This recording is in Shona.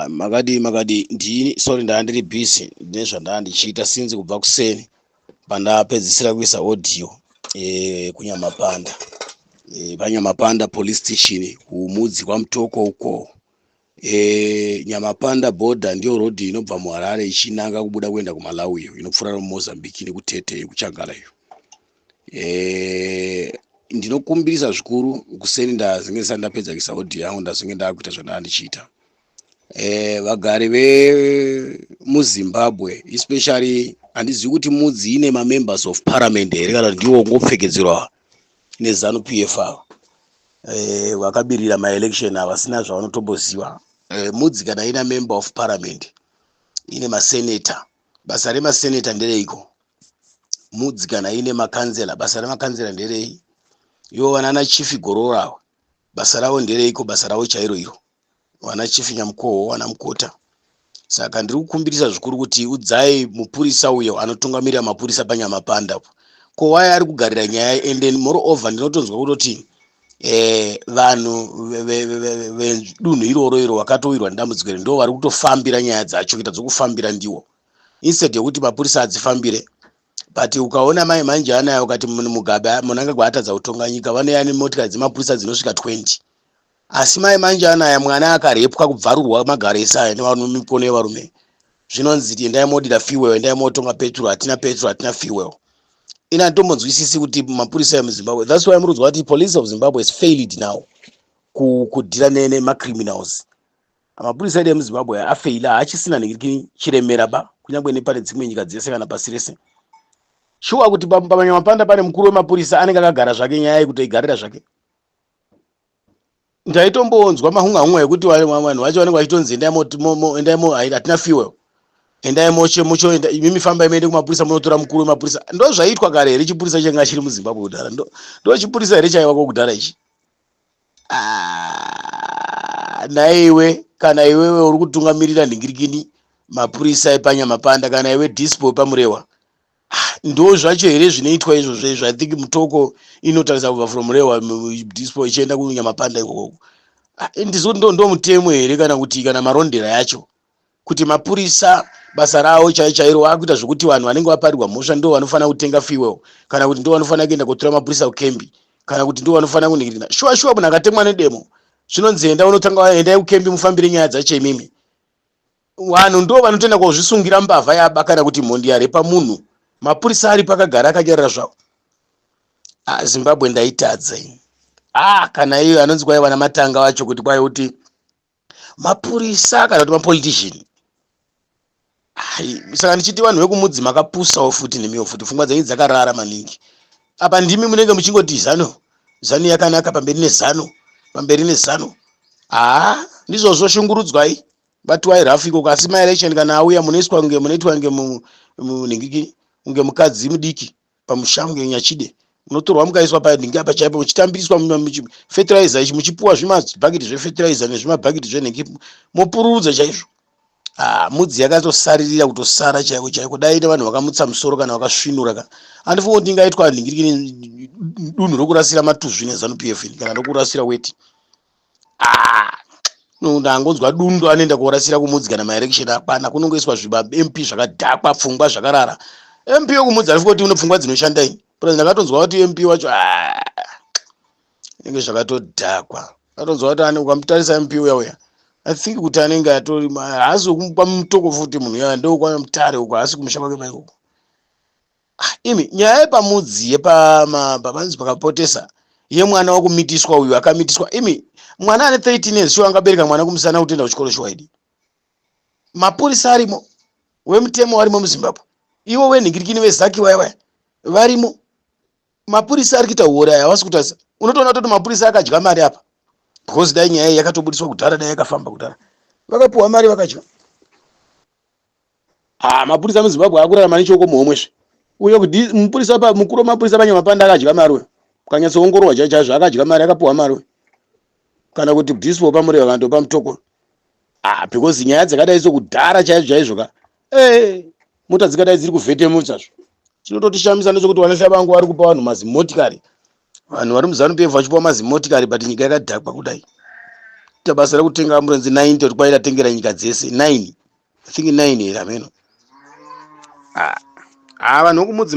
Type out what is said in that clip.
Makadi ndini sorry ndandiri busy ndezvandandichiita since kubva kuseni pandapedzisira kuisa audio kunyamapanda panyamapanda police station kumudzi kwamutoko uko. Nyamapanda border ndiyo road inobva muHarare ichinanga kubuda kuenda kuMalawi inopfuura muMozambique nekutete kuchagara iyo. Ndinokumbirisa zvikuru kuseni ndazinge ndapedza kuisa audio yangu ndazinge ndakuita zvandandichiita. Vagari vemuZimbabwe especially handizivi kuti mudzi ine members of parliament here kana ndiwo ngopfekedzerwa neZANU PF vakabirira maelection havasina zvavanotomboziva. Mudzi kana ina member of parliament ine masenator, basa remasenator ndereiko. Mudzi kana ine makansela, basa remakansela nderei. Ivo vanana chief Gorora basa ravo ndereiko, basa ravo chairo iro. Wana chief Nyamkoho wana mukota. Saka ndiri kukumbirisa zvikuru kuti udzai mupurisa uyo anotungamirira mapurisa panyamapanda ko waya ari kugarira nyaya. And then moreover ndinotonzwa kutoti vanhu vedunhu iroro vakatowirwa ndambudziko ndo vari kutofambira nyaya dzacho kuita dzokufambira ndiwo instead yekuti mapurisa adzifambire. But ukaona mai manje anayo ukati mugaba munanga gwatadza kutonga nyika vanoya nemotokari dzemapurisa dzinosvika 20. Asi mai manje anaya mwana akarepwa kubvarurwa magaresa ane vanomikono yevarume. Zvinonzi endai modira fuel, endai motonga petrol, hatina fuel. Ina ndombonzwisisi kuti mapurisa emuZimbabwe. That's why murudzwa kuti police of Zimbabwe has failed now kudira nemacriminals. Mapurisa edu emuZimbabwe afeila achisina nekiri chiremera ba kunyangwe nepane dzimwe nyika dzese kana pasi rese. Shuwa kuti panyamapanda pane mukuru wemapurisa anenge akagara zvake nyaya yekuti igarira zvake. Ndaitomboonzwa mahunga ekuti vanhu vacho vanenge vachitonzi endai hatina fuel, endai moche mimi famba imeende kumapurisa munotora mukuru wemapurisa. Ndo zvaitwa kare here chipurisa changa chiri muZimbabwe kudhara. Ndo chipurisa here chaiwako kudhara ichi. Naiwe kana iwewe uri kutungamirira nhingirikini mapurisa epanyamapanda kana iwe dispo pamurewa, ndo zvacho here zvinoitwa izvozvo. I think mutoko inotarisa kubva from murewa dispo ichienda kunyamapanda ikoko. Ndizvo ndo mutemo here kana kuti kana marondera yacho kuti mapurisa basa rawo chairo akuita zvokuti vanhu vanenge vaparirwa mhosva ndo vanofana kutenga fuel kana kuti ndo vanofana kuenda kutora mapurisa kukembi kana kuti ndo vanofana kuningirira. Shuwa munhu akatemwa nedemo zvinonzi enda unotanga endai kukembi mufambire nyaya dzacho imimi. Vanhu ndo vanotoenda kozvisungira mbavha yaba kana kuti mhondi yarepa munhu. Mapurisa ari pakagara akajarira zvavo. Zimbabwe ndaitadza. Kana iyo anonzi kwai wana matanga wacho kuti kwai kuti mapurisa kana kuti mapolitician. Saka ndichiti vanhu vekumudzi makapusawo futi nemiwo futi pfungwa dzenyu dzakarara maningi. Apa ndimi munenge muchingoti zanu yakanaka pamberi nezano. Ndizvo zvoshungurudzwai batiwai rafiko kasi maelection kana auya munoiswa munoitwa muningiki unge mukadzi mudiki pamushango nyachide munotorwa mukaiswa padingi apa chaipo muchitambiriswa fertilizer ichi muchipuwa zvimabhagiti zvefertilizer nezvimabhagiti zvenhingi mopururudza chaizvo. Mudzi yakatosaririra kutosara chaiko dai ine vanhu vakamutsa musoro kana vakasvinura. Handifunga kuti ingaitwa nhingirikini dunhu rokurasira matuzvi neZANU PF kana rokurasira weti. Ndangonzwa dundu anoenda korasira kumudzi kana maelection apana kunongoiswa zviba MP zvakadhakwa pfungwa zvakarara. MP yokumudzi arifuka kuti unopfungwa dzinoshanda ini. President akatonzwa kuti MP wacho inge zvakatodhakwa. Akatonzwa kuti ukamutarisa MP uya I think kuti anenge atori hazi kumupa mutoko futi munhu yaya ndo kwa mutare uko hasi kumushamba kwemaiko. Imi nyaya yepamudzi pabanzi pakapotesa yemwana wakumitiswa uyu akamitiswa. Imi mwana ane 13 years sho angabereka mwana kumusana kutenda kuchikoro shwaidi. Mapurisa arimo wemutemo warimo muZimbabwe. Iwo wenhingirikini vezaki waya varimo. Mapurisa ari kuita hora havasi kutasa. Unotoona kuti mapurisa akadya mari apa. Because dai nyaya yakatobudiswa kudhara dai yakafamba kudhara. Vakapuwa mari vakadya. Mapurisa muZimbabwe akurarama nechoko muhomwezve. Uyo kuti mupurisa mukuru mapurisa panyamapanda akadya mari we. Kanyatsoongorwa chaizvo akadya mari akapuwa mari we. Kana kuti dispo pamureva vandopa mutoko. Because nyaya dzakadai kudhara chaizvo ka. Mota dzikadai dziri kuvhete mutsazvo. Chinototishamisana nechekuti vanahla vangu vari kupa vanhu mazimotikari. Vanhu vari muZANU PF vachipuwa mazimotikari but nyika yakadhakwa kudai. basa rekutenga ambulensi 90 kuti kwaita tengera nyika dzese 9 I think 9 here ameno vanhu kumudzi